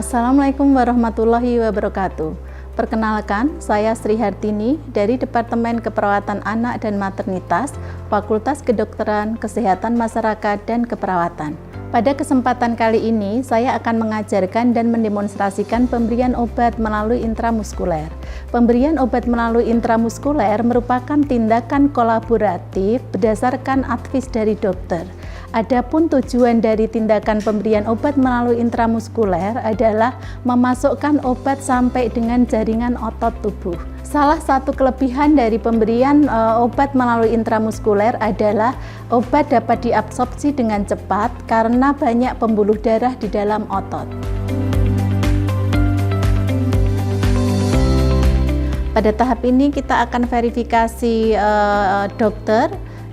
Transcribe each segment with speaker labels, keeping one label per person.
Speaker 1: Assalamualaikum warahmatullahi wabarakatuh. Perkenalkan, saya Sri Hartini dari Departemen Keperawatan Anak dan Maternitas, Fakultas Kedokteran, Kesehatan Masyarakat dan Keperawatan. Pada kesempatan kali ini, saya akan mengajarkan dan mendemonstrasikan pemberian obat melalui intramuskuler. Pemberian obat melalui intramuskuler merupakan tindakan kolaboratif berdasarkan advis dari dokter. Adapun tujuan dari tindakan pemberian obat melalui intramuskuler adalah memasukkan obat sampai dengan jaringan otot tubuh. Salah satu kelebihan dari pemberian obat melalui intramuskuler adalah obat dapat diabsorpsi dengan cepat karena banyak pembuluh darah di dalam otot. Pada tahap ini kita akan verifikasi dokter.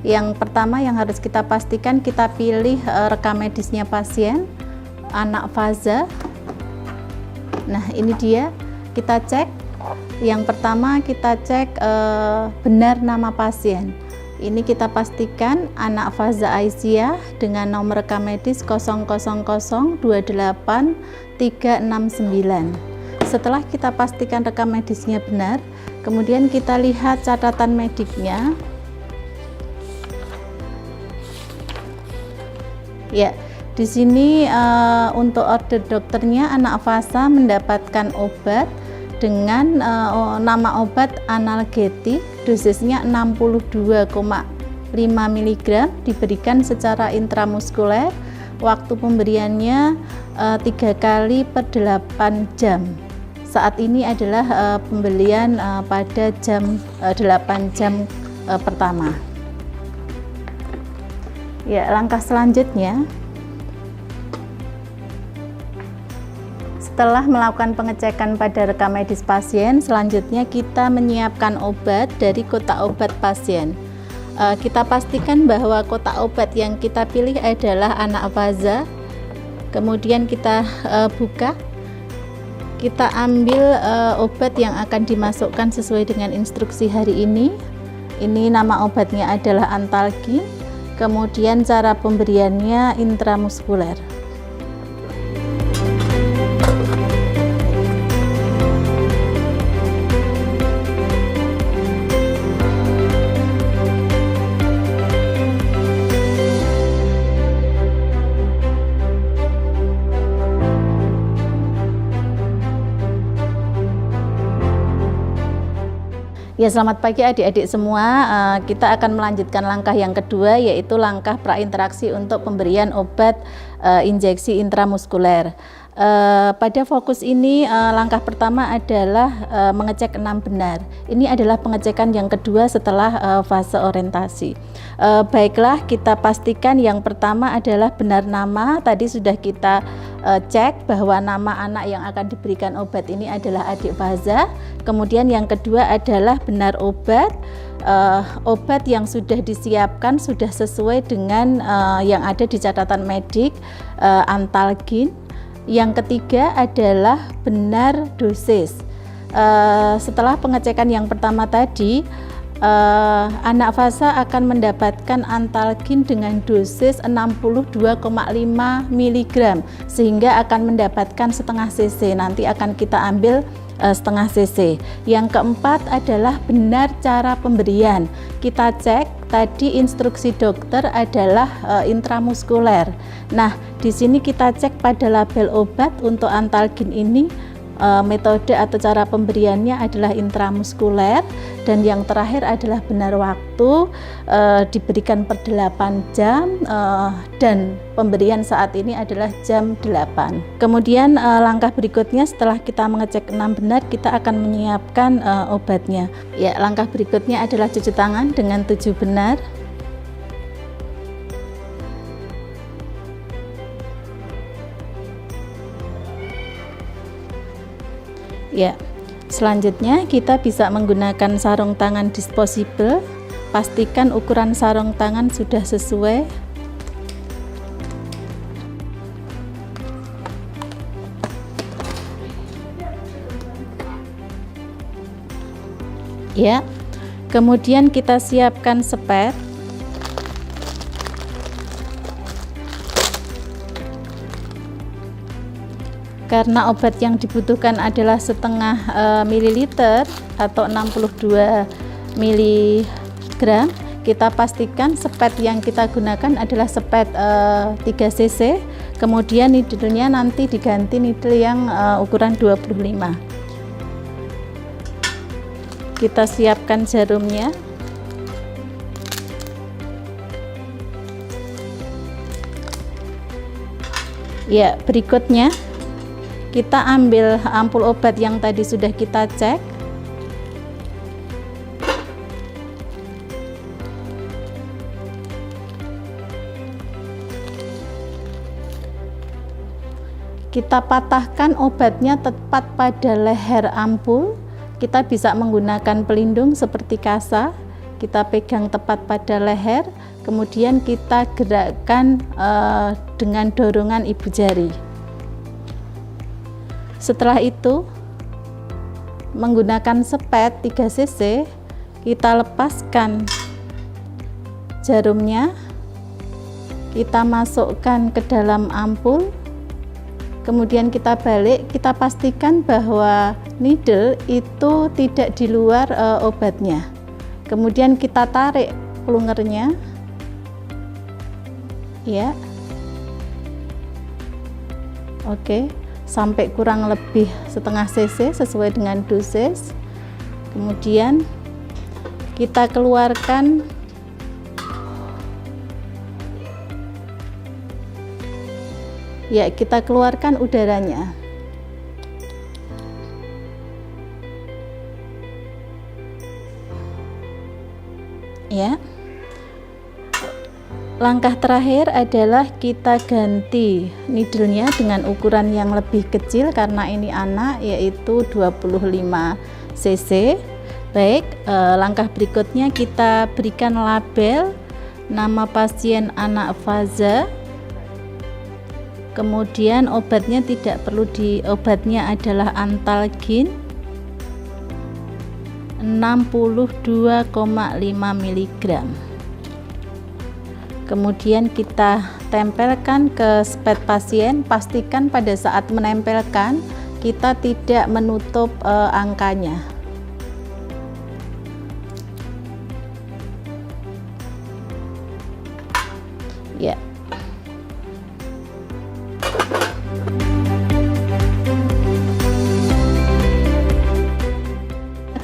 Speaker 1: Yang pertama yang harus kita pastikan, kita pilih rekam medisnya pasien, anak fasa. Nah, ini dia, kita cek. Yang pertama kita cek benar nama pasien. Ini kita pastikan anak fasa Aisyah dengan nomor rekam medis 0002839. Setelah kita pastikan rekam medisnya benar, kemudian kita lihat catatan mediknya. Ya, di sini untuk order dokternya anak fasa mendapatkan obat dengan nama obat analgetik, dosisnya 62,5 mg, diberikan secara intramuskuler. Waktu pemberiannya 3 kali per 8 jam. Saat ini adalah pembelian pada jam 8 jam pertama. Ya, langkah selanjutnya, setelah melakukan pengecekan pada rekam medis pasien, selanjutnya kita menyiapkan obat dari kotak obat pasien. Kita pastikan bahwa kotak obat yang kita pilih adalah anak fasa. Kemudian kita buka, kita ambil obat yang akan dimasukkan sesuai dengan instruksi hari ini. Ini nama obatnya adalah Antalgin. Kemudian cara pemberiannya intramuskuler. Ya, selamat pagi adik-adik semua. Kita akan melanjutkan langkah yang kedua, yaitu langkah prainteraksi untuk pemberian obat injeksi intramuskuler. Pada fokus ini langkah pertama adalah mengecek enam benar. Ini adalah pengecekan yang kedua setelah fase orientasi. Baiklah, kita pastikan yang pertama adalah benar nama. Tadi sudah kita cek bahwa nama anak yang akan diberikan obat ini adalah adik fasa. Kemudian yang kedua adalah benar obat. Obat yang sudah disiapkan sudah sesuai dengan yang ada di catatan medik, Antalgin. Yang ketiga adalah benar dosis. Setelah pengecekan yang pertama tadi, anak fasa akan mendapatkan Antalgin dengan dosis 62,5 mg, sehingga akan mendapatkan setengah cc. Nanti akan kita ambil setengah cc. Yang keempat adalah benar cara pemberian. Kita cek tadi instruksi dokter adalah intramuskuler. Nah, di sini kita cek pada label obat untuk Antalgin ini metode atau cara pemberiannya adalah intramuskuler, dan yang terakhir adalah benar waktu, diberikan per 8 jam, dan pemberian saat ini adalah jam 8. Kemudian langkah berikutnya setelah kita mengecek 6 benar, kita akan menyiapkan obatnya. Ya, langkah berikutnya adalah cuci tangan dengan 7 benar. Ya, selanjutnya kita bisa menggunakan sarung tangan disposable. Pastikan ukuran sarung tangan sudah sesuai. Ya, kemudian kita siapkan spare. Karena obat yang dibutuhkan adalah setengah mililiter atau 62 miligram, kita pastikan sepet yang kita gunakan adalah sepet 3 cc. Kemudian needle-nya nanti diganti needle yang ukuran 25. Kita siapkan jarumnya. Ya, berikutnya kita ambil ampul obat yang tadi sudah kita cek. Kita patahkan obatnya tepat pada leher ampul. Kita bisa menggunakan pelindung seperti kasa. Kita pegang tepat pada leher, kemudian kita gerakkan dengan dorongan ibu jari. Setelah itu, menggunakan sepet 3 cc, kita lepaskan jarumnya, kita masukkan ke dalam ampul. Kemudian kita balik, kita pastikan bahwa needle itu tidak di luar obatnya. Kemudian kita tarik plungernya, ya, oke, sampai kurang lebih setengah cc sesuai dengan dosis. Kemudian kita keluarkan kita keluarkan udaranya. Ya. Langkah terakhir adalah kita ganti needle-nya dengan ukuran yang lebih kecil karena ini anak, yaitu 25 cc. Baik, langkah berikutnya kita berikan label nama pasien anak Faza. Kemudian obatnya tidak perlu obatnya adalah Antalgin 62,5 mg. Kemudian kita tempelkan ke sepet pasien. Pastikan pada saat menempelkan kita tidak menutup angkanya. Ya.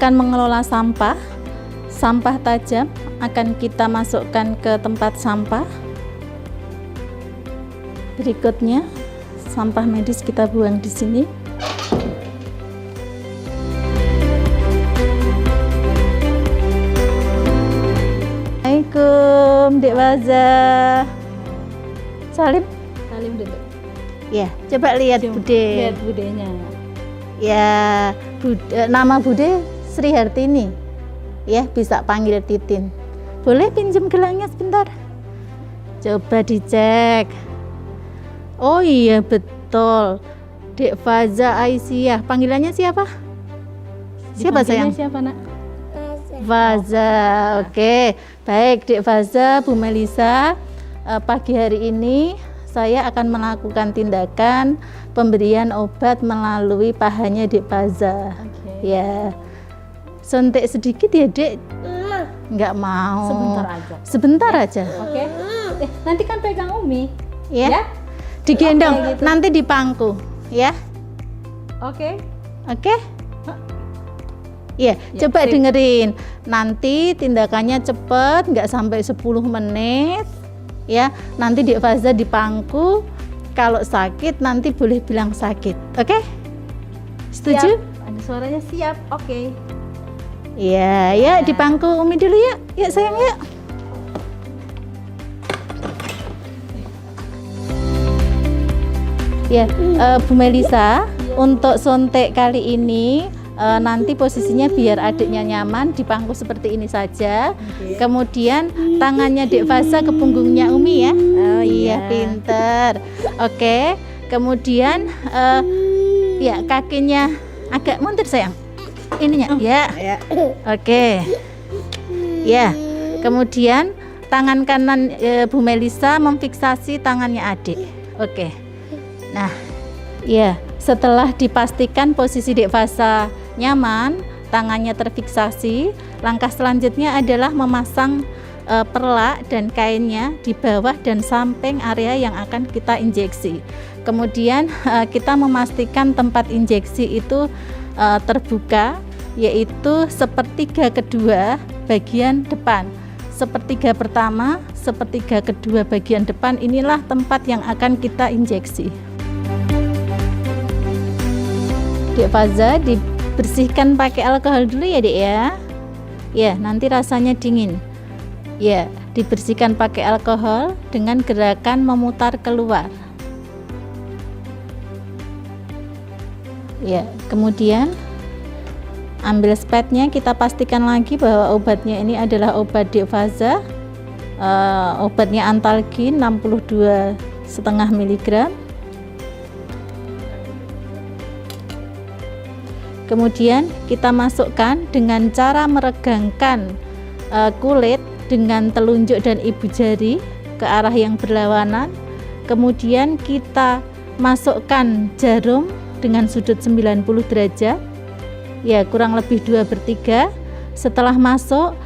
Speaker 1: Akan mengelola sampah tajam akan kita masukkan ke tempat sampah. Berikutnya sampah medis kita buang di sini. Assalamualaikum Dek Faza. Salim dulu. Ya, coba lihat Bude.
Speaker 2: Lihat budenya.
Speaker 1: Ya, nama Bude Sri Hartini. Ya, bisa panggil Titin. Boleh pinjam gelangnya sebentar? Coba dicek. Oh iya, betul. Dek Faza Aisyah. Panggilannya siapa? Siapa sayang?
Speaker 2: Siapa, Nak?
Speaker 1: Faza. Oke. Baik, Dek Faza, Bu Melisa. Pagi hari ini saya akan melakukan tindakan pemberian obat melalui pahanya Dek Faza. Ya. Suntik sedikit ya, Dek? Nggak mau.
Speaker 2: Sebentar aja.
Speaker 1: Sebentar aja.
Speaker 2: Oke. Nanti kan pegang Umi.
Speaker 1: Ya. Digendong,
Speaker 2: Oke, gitu.
Speaker 1: nanti di pangku, ya.
Speaker 2: Oke.
Speaker 1: Oke? Ya,
Speaker 2: Ya,
Speaker 1: coba
Speaker 2: sip.
Speaker 1: dengerin. Nanti tindakannya cepet, nggak sampai 10 menit. Ya, nanti Dek Faza di pangku. Kalau sakit nanti boleh bilang sakit. Oke? Setuju?
Speaker 2: Siap. Ada suaranya siap. Oke.
Speaker 1: Iya, ya di pangku Umi dulu ya. Yuk sayang, yuk. Ya, Bu Melisa, untuk suntik kali ini nanti posisinya biar adiknya nyaman di pangku seperti ini saja.
Speaker 2: Oke.
Speaker 1: Kemudian tangannya Dek Faza ke punggungnya Umi ya.
Speaker 2: Oh
Speaker 1: Iya, pinter. Oke. Kemudian ya kakinya agak mundur sayang. Ininya, ya.
Speaker 2: Ya.
Speaker 1: Oke. Ya. Kemudian tangan kanan Bu Melisa memfiksasi tangannya adik. Oke. Nah, ya, Setelah dipastikan posisi Dek Faza nyaman, tangannya terfiksasi, langkah selanjutnya adalah memasang perlak dan kainnya di bawah dan samping area yang akan kita injeksi. Kemudian kita memastikan tempat injeksi itu terbuka, yaitu sepertiga kedua bagian depan. Sepertiga pertama, sepertiga kedua bagian depan, inilah tempat yang akan kita injeksi. Dek Faza, dibersihkan pakai alkohol dulu ya Dek ya. Ya, nanti rasanya dingin. Ya, dibersihkan pakai alkohol dengan gerakan memutar keluar. Ya, kemudian ambil spatnya, kita pastikan lagi bahwa obatnya ini adalah obat Dek Faza. Obatnya Antalgin 62,5 mg. Kemudian kita masukkan dengan cara meregangkan kulit dengan telunjuk dan ibu jari ke arah yang berlawanan. Kemudian kita masukkan jarum dengan sudut 90 derajat, ya kurang lebih 2/3. Setelah masuk,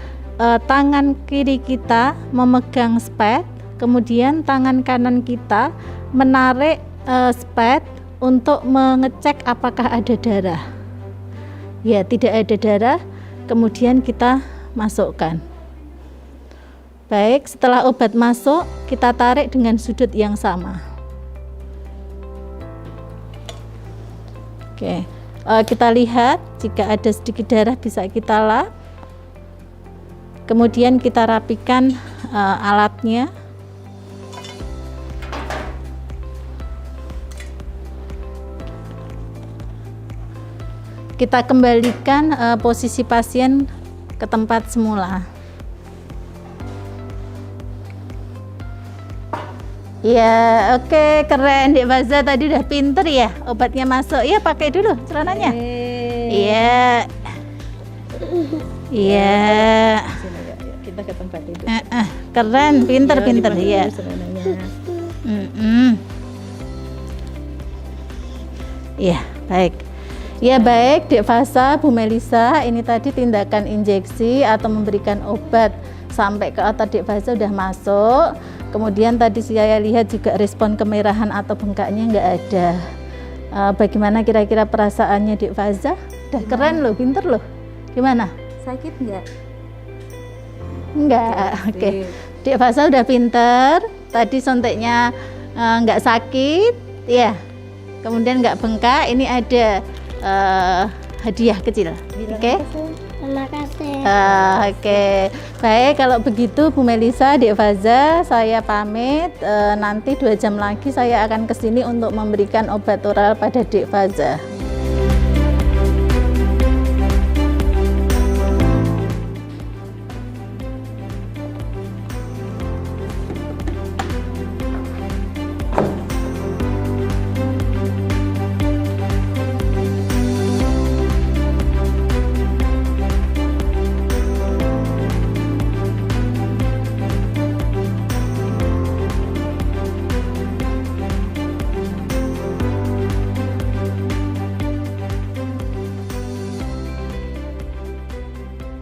Speaker 1: tangan kiri kita memegang spad, kemudian tangan kanan kita menarik spad untuk mengecek apakah ada darah. Ya, tidak ada darah, kemudian kita masukkan. Baik, setelah obat masuk, kita tarik dengan sudut yang sama. Oke, kita lihat jika ada sedikit darah bisa kita lap. Kemudian kita rapikan alatnya. Kita kembalikan posisi pasien ke tempat semula. Ya, oke, keren Dek Faza, tadi udah pinter ya, obatnya masuk. Ya, pakai dulu celananya. Iya. Iya.
Speaker 2: Kita ke tempat itu.
Speaker 1: Keren, pinter ya. Iya, baik. Ya baik Dek Faza, Bu Melisa, ini tadi tindakan injeksi atau memberikan obat sampai ke otot Dek Faza udah masuk. Kemudian tadi saya lihat juga respon kemerahan atau bengkaknya nggak ada. Bagaimana kira-kira perasaannya Dek Faza? Udah keren loh, pinter loh. Gimana?
Speaker 2: Sakit nggak?
Speaker 1: Enggak, oke. Dek Faza udah pinter. Tadi suntiknya nggak sakit, ya. Kemudian nggak bengkak. Ini ada hadiah kecil. Oke.
Speaker 3: Terima kasih.
Speaker 1: Oke. Baik, kalau begitu Bu Melisa, Dek Faza, saya pamit. Nanti 2 jam lagi saya akan kesini untuk memberikan obat oral pada Dek Faza.